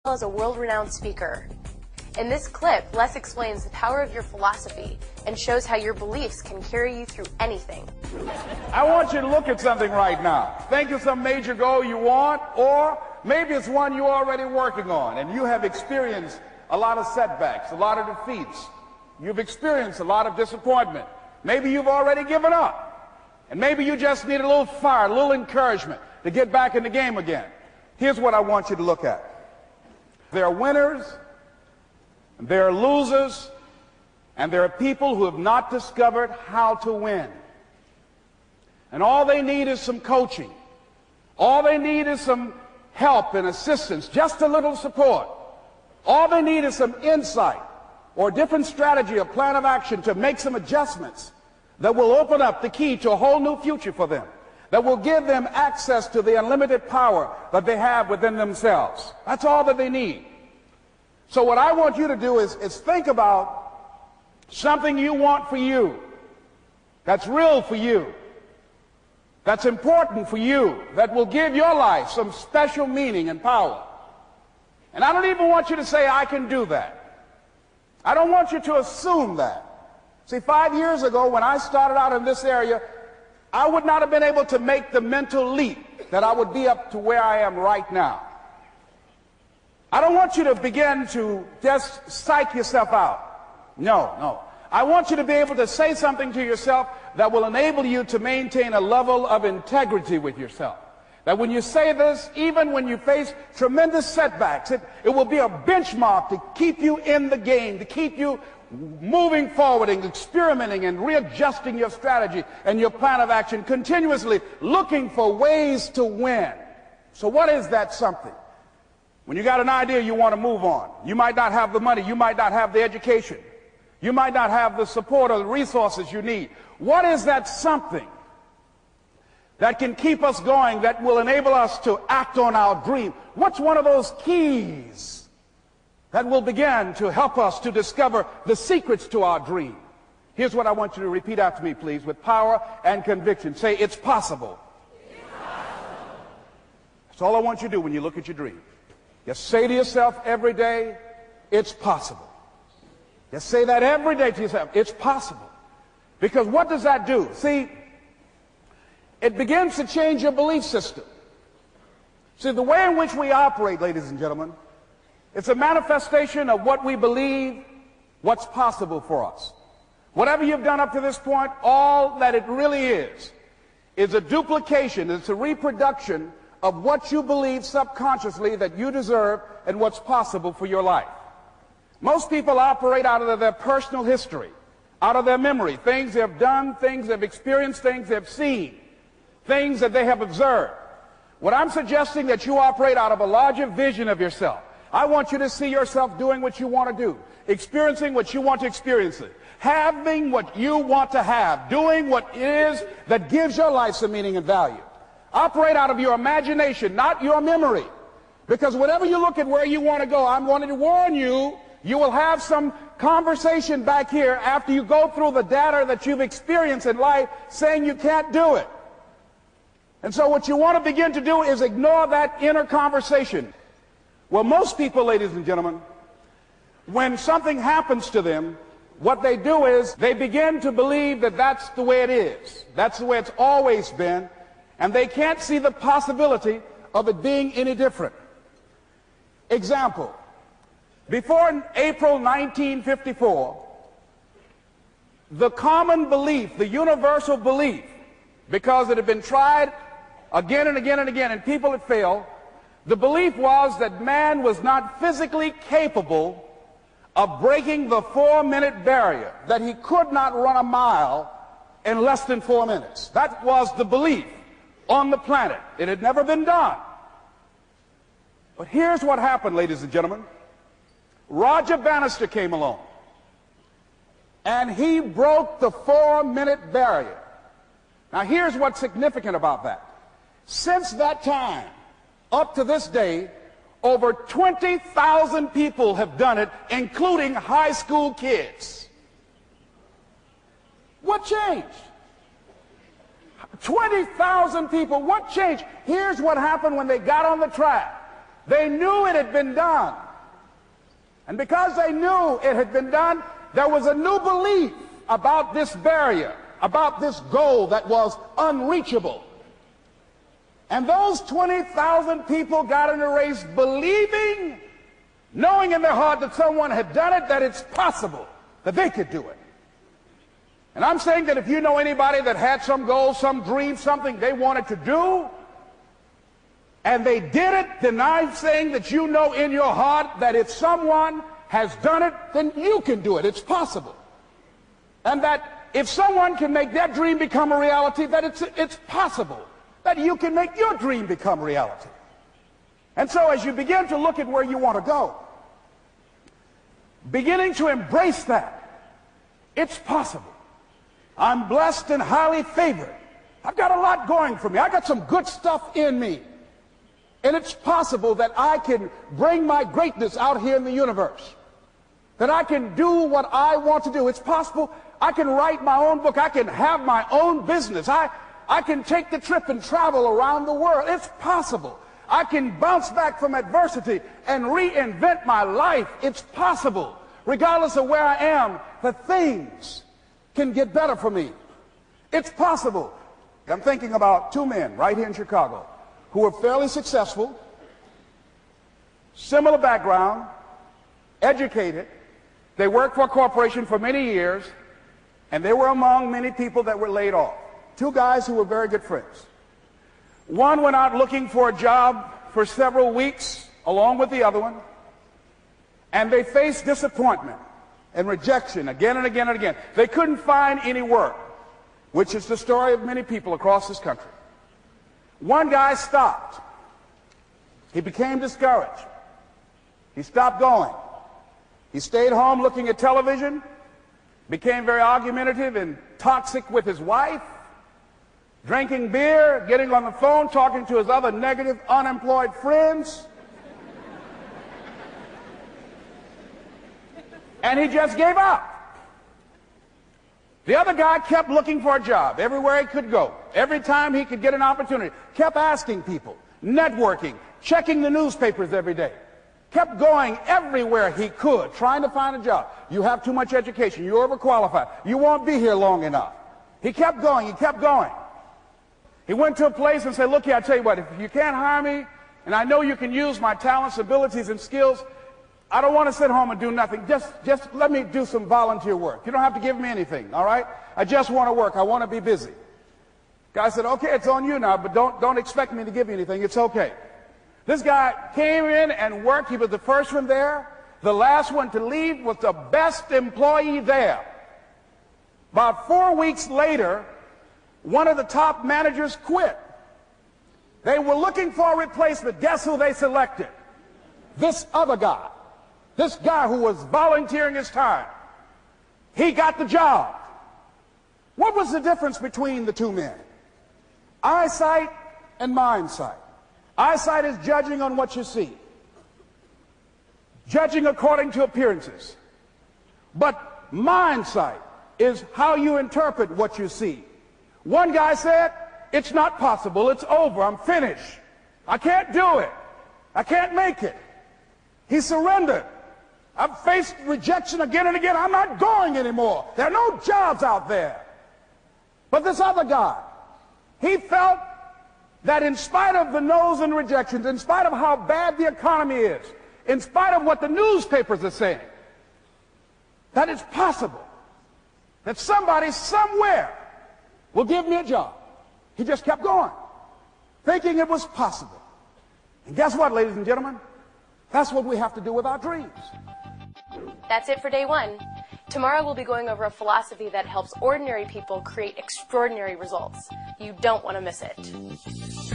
As a world-renowned speaker. In this clip, Les explains the power of your philosophy and shows how your beliefs can carry you through anything. I want you to look at something right now. Think of some major goal you want, or maybe it's one you're already working on and you have experienced a lot of setbacks, a lot of defeats. You've experienced a lot of disappointment. Maybe you've already given up. And maybe you just need a little fire, a little encouragement to get back in the game again. Here's what I want you to look at. There are winners, and there are losers, and there are people who have not discovered how to win. And all they need is some coaching. All they need is some help and assistance, just a little support. All they need is some insight or a different strategy, a plan of action to make some adjustments that will open up the key to a whole new future for them, that will give them access to the unlimited power that they have within themselves. That's all that they need. So what I want you to do is think about something you want for you, that's real for you, that's important for you, that will give your life some special meaning and power. And I don't even want you to say, I can do that. I don't want you to assume that. See, 5 years ago when I started out in this area, I would not have been able to make the mental leap that I would be up to where I am right now. I don't want you to begin to just psych yourself out. No. I want you to be able to say something to yourself that will enable you to maintain a level of integrity with yourself. That when you say this, even when you face tremendous setbacks, it will be a benchmark to keep you in the game, to keep you moving forward and experimenting and readjusting your strategy and your plan of action, continuously looking for ways to win. So what is that something? When you got an idea you want to move on, you might not have the money, you might not have the education, you might not have the support or the resources you need. What is that something that can keep us going, that will enable us to act on our dream? What's one of those keys that will begin to help us to discover the secrets to our dream? Here's what I want you to repeat after me, please, with power and conviction. Say, it's possible. It's possible. That's all I want you to do when you look at your dream. Just say to yourself every day, it's possible. Just say that every day to yourself, it's possible. Because what does that do? See, it begins to change your belief system. See, the way in which we operate, ladies and gentlemen, it's a manifestation of what we believe, what's possible for us. Whatever you've done up to this point, all that it really is a duplication, it's a reproduction of what you believe subconsciously that you deserve and what's possible for your life. Most people operate out of their personal history, out of their memory, things they've done, things they've experienced, things they've seen, things that they have observed. What I'm suggesting that you operate out of a larger vision of yourself. I want you to see yourself doing what you want to do, experiencing what you want to experience, having what you want to have, doing what it is that gives your life some meaning and value. Operate out of your imagination, not your memory. Because whenever you look at where you want to go, I'm wanting to warn you, you will have some conversation back here after you go through the data that you've experienced in life saying you can't do it. And so what you want to begin to do is ignore that inner conversation. Well, most people, ladies and gentlemen, when something happens to them, what they do is they begin to believe that that's the way it is. That's the way it's always been. And they can't see the possibility of it being any different. Example, before April 1954, the common belief, the universal belief, because it had been tried again and again and again and people had failed, the belief was that man was not physically capable of breaking the 4-minute barrier, that he could not run a mile in less than 4 minutes. That was the belief on the planet. It had never been done. But here's what happened, ladies and gentlemen. Roger Bannister came along, and he broke the 4-minute barrier. Now here's what's significant about that. Since that time, up to this day, over 20,000 people have done it, including high school kids. What changed? 20,000 people. What changed? Here's what happened when they got on the track. They knew it had been done. And because they knew it had been done, there was a new belief about this barrier, about this goal that was unreachable. And those 20,000 people got in a race believing, knowing in their heart that someone had done it, that it's possible, that they could do it. And I'm saying that if you know anybody that had some goal, some dream, something they wanted to do, and they did it, then I'm saying that you know in your heart that if someone has done it, then you can do it. It's possible. And that if someone can make their dream become a reality, that it's possible that you can make your dream become reality. And so as you begin to look at where you want to go, beginning to embrace that, it's possible. I'm blessed and highly favored. I've got a lot going for me. I got some good stuff in me. And it's possible that I can bring my greatness out here in the universe. That I can do what I want to do. It's possible I can write my own book. I can have my own business. I can take the trip and travel around the world. It's possible. I can bounce back from adversity and reinvent my life. It's possible. Regardless of where I am, that things can get better for me. It's possible. I'm thinking about two men right here in Chicago who were fairly successful, similar background, educated. They worked for a corporation for many years, and they were among many people that were laid off. Two guys who were very good friends. One went out looking for a job for several weeks along with the other one, and they faced disappointment and rejection again and again and again. They couldn't find any work, which is the story of many people across this country. One guy stopped. He became discouraged. He stopped going. He stayed home looking at television, became very argumentative and toxic with his wife, drinking beer, getting on the phone, talking to his other negative, unemployed friends. And he just gave up. The other guy kept looking for a job everywhere he could go. Every time he could get an opportunity, kept asking people, networking, checking the newspapers every day. Kept going everywhere he could, trying to find a job. You have too much education. You're overqualified. You won't be here long enough. He kept going. He kept going. He went to a place and said, look here, I tell you what, if you can't hire me, and I know you can use my talents, abilities, and skills, I don't want to sit home and do nothing. Just let me do some volunteer work. You don't have to give me anything, all right? I just want to work. I want to be busy. Guy said, okay, it's on you now, but don't expect me to give you anything. It's okay. This guy came in and worked. He was the first one there. The last one to leave was the best employee there. About 4 weeks later, one of the top managers quit. They were looking for a replacement. Guess who they selected? This other guy. This guy who was volunteering his time. He got the job. What was the difference between the two men? Eyesight and mindsight. Eyesight is judging on what you see. Judging according to appearances. But mindsight is how you interpret what you see. One guy said, it's not possible, it's over, I'm finished. I can't do it. I can't make it. He surrendered. I've faced rejection again and again. I'm not going anymore. There are no jobs out there. But this other guy, he felt that in spite of the no's and rejections, in spite of how bad the economy is, in spite of what the newspapers are saying, that it's possible that somebody somewhere will give me a job. He just kept going, thinking it was possible. And guess what, ladies and gentlemen? That's what we have to do with our dreams. That's it for day one. Tomorrow we'll be going over a philosophy that helps ordinary people create extraordinary results. You don't want to miss it.